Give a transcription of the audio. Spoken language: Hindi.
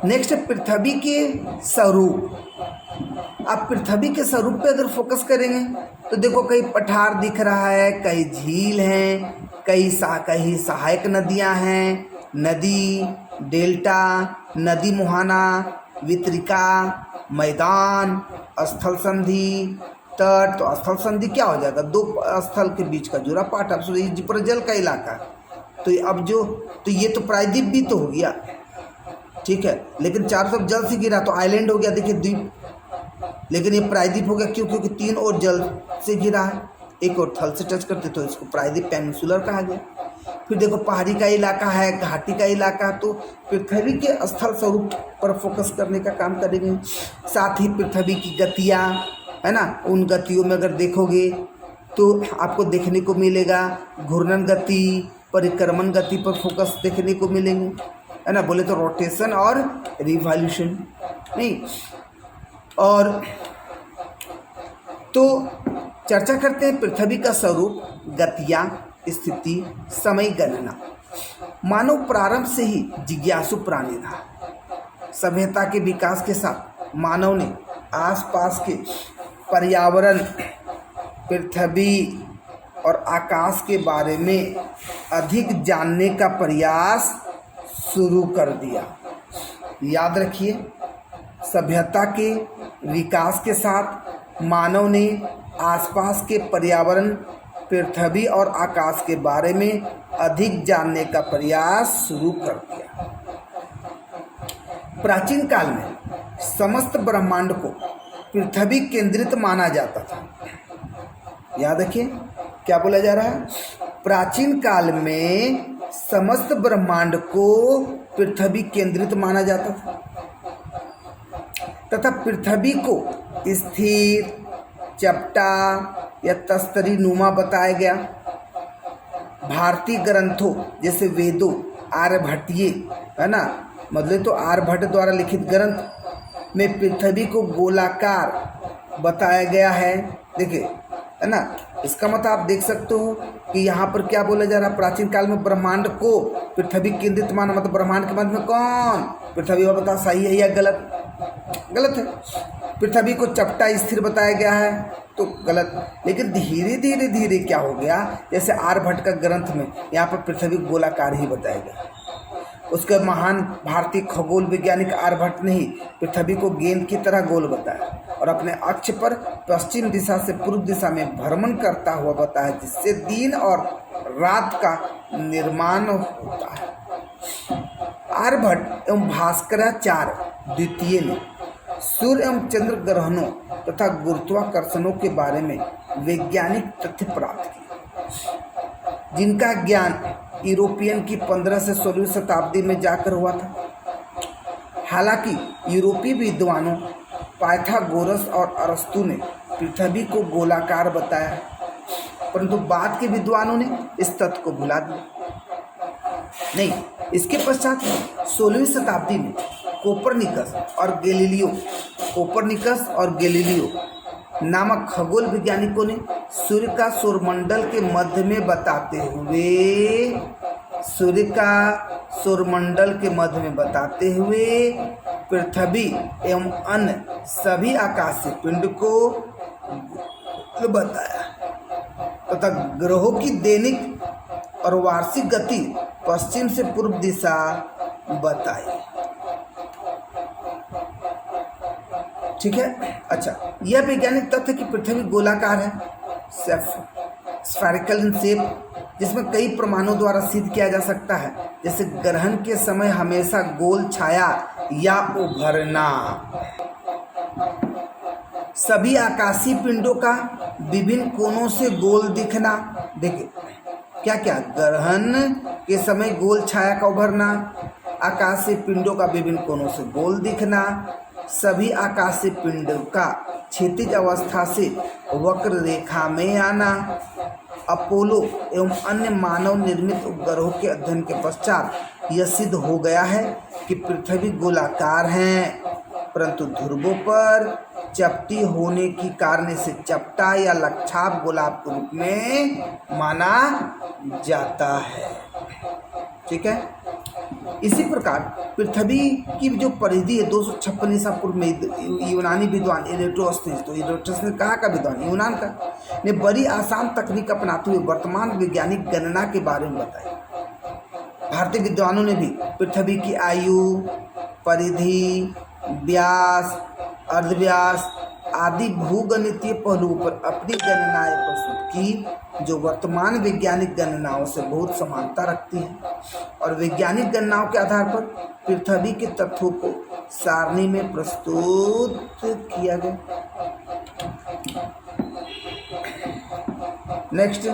नेक्स्ट है पृथ्वी के स्वरूप। आप पृथ्वी के स्वरूप पे अगर फोकस करेंगे तो देखो कहीं पठार दिख रहा है, कहीं झील हैं, कहीं सहायक नदियां हैं, नदी, डेल्टा, नदी मुहाना, वितरिका, मैदान, स्थल संधि, तट। तो स्थल संधि क्या हो जाएगा? दो स्थल के बीच का जुड़ा पाट। अब पर जल का इलाका, तो ये तो प्रायद्वीप भी तो हो गया, ठीक है, लेकिन चारों तरफ जल से घिरा तो आइलैंड हो गया, देखिए द्वीप। लेकिन ये प्रायद्वीप हो गया क्यों? क्योंकि तीन और जल से घिरा है, एक और थल से टच करते, तो इसको प्रायद्वीप पेनिनसुलर कहा गया। फिर देखो पहाड़ी का इलाका है, घाटी का इलाका, तो पृथ्वी के स्थल स्वरूप पर फोकस करने का काम करेंगे। साथ ही पृथ्वी की गतियाँ है ना, उन गतियों में अगर देखोगे तो आपको देखने को मिलेगा घूर्णन गति, परिक्रमण गति पर फोकस देखने को मिलेंगे, है ना। बोले तो रोटेशन और रिवॉल्यूशन नहीं। और तो चर्चा करते हैं पृथ्वी का स्वरूप, गतियाँ, स्थिति, समय गणना। मानव प्रारंभ से ही जिज्ञासु प्राणी रहा। सभ्यता के विकास के साथ मानव ने आसपास के पर्यावरण, पृथ्वी और आकाश के बारे में अधिक जानने का प्रयास शुरू कर दिया। याद रखिए, सभ्यता के विकास के साथ मानव ने आसपास के पर्यावरण, पृथ्वी और आकाश के बारे में अधिक जानने का प्रयास शुरू कर दिया। प्राचीन काल में समस्त ब्रह्मांड को पृथ्वी केंद्रित माना जाता था। याद रखिए क्या बोला जा रहा है? प्राचीन काल में समस्त ब्रह्मांड को पृथ्वी केंद्रित माना जाता था तथा पृथ्वी को स्थिर, चपटा या तस्तरी नुमा बताया गया। भारतीय ग्रंथों जैसे वेदों, आर्यभट्टीय, है ना, मतलब तो आर्यभट्ट द्वारा लिखित ग्रंथ में पृथ्वी को गोलाकार बताया गया है। देखिए, है ना, इसका मतलब आप देख सकते हो कि यहाँ पर क्या बोला जा रहा है? प्राचीन काल में ब्रह्मांड को पृथ्वी केंद्रित माना, मतलब ब्रह्मांड के मध्य में कौन? पृथ्वी। वो बता सही है या गलत? गलत है। पृथ्वी को चपटा स्थिर बताया गया है तो गलत। लेकिन धीरे धीरे धीरे क्या हो गया? जैसे आर्यभट्ट का ग्रंथ में यहाँ पर पृथ्वी गोलाकार ही बताया गया। उसके महान भारतीय खगोल वैज्ञानिक आर्यभट्ट ने ही पृथ्वी को गेंद की तरह गोल बताया और अपने अक्ष पर पश्चिम दिशा से पूर्व दिशा में भ्रमण करता हुआ बताया, जिससे दिन और रात का निर्माण होता है। आर्यभट्ट एवं भास्कराचार्य द्वितीय ने सूर्य एवं चंद्र ग्रहणों तथा गुरुत्वाकर्षणों के बारे में वैज्ञानिक तथ्य प्राप्त किए, जिनका ज्ञान यूरोपियन की 15 से 16वीं शताब्दी में जाकर हुआ था। हालांकि यूरोपीय विद्वानों पाइथागोरस और अरस्तु ने पृथ्वी को गोलाकार बताया, परंतु बाद के विद्वानों ने इस तथ्य को भुला दिया। नहीं, इसके पश्चात 16वीं शताब्दी में कोपरनिकस और गैलीलियो नामक खगोल वैज्ञानिकों ने सूर्य का सौरमंडल के मध्य में बताते हुए पृथ्वी एवं अन्य सभी आकाशीय पिंड को बताया तथा ग्रहों की दैनिक और वार्षिक गति पश्चिम से पूर्व दिशा बताई। ठीक है। अच्छा, यह वैज्ञानिक तथ्य कि पृथ्वी गोलाकार है, स्फेरिकल इन शेप, जिसमें कई प्रमाणों द्वारा सिद्ध किया जा सकता है, जैसे ग्रहण के समय हमेशा गोल छाया या उभरना, सभी आकाशीय पिंडों का विभिन्न कोनों से गोल दिखना। देखिए क्या क्या, ग्रहण के समय गोल छाया का उभरना, आकाशीय पिंडों का विभिन्न कोनों से गोल दिखना, सभी आकाशीय पिंडों का क्षैतिज अवस्था से वक्र रेखा में आना। अपोलो एवं अन्य मानव निर्मित उपग्रहों के अध्ययन के पश्चात यह सिद्ध हो गया है कि पृथ्वी गोलाकार है, परंतु ध्रुवों पर चपटी होने की कारण से चपटा या लक्षाभ गोलाभ के रूप में माना जाता है। ठीक है। इसी प्रकार पृथ्वी की जो परिधि है 256 ईसा पूर्व में यूनानी विद्वान इरेटोस्थनीस, तो इरेटोस्थनीस कहाँ का विद्वान, यूनान का, ने बड़ी आसान तकनीक अपनाते हुए वर्तमान वैज्ञानिक गणना के बारे में बताया। भारतीय विद्वानों ने भी पृथ्वी की आयु, परिधि, व्यास, अर्धव्यास आदि भूगणितीय पहलुओं पर अपनी गणनाएं प्रस्तुत की, जो वर्तमान वैज्ञानिक गणनाओं से बहुत समानता रखती हैं, और वैज्ञानिक गणनाओं के आधार पर पृथ्वी के तथ्यों को सारणी में प्रस्तुत किया गया। नेक्स्ट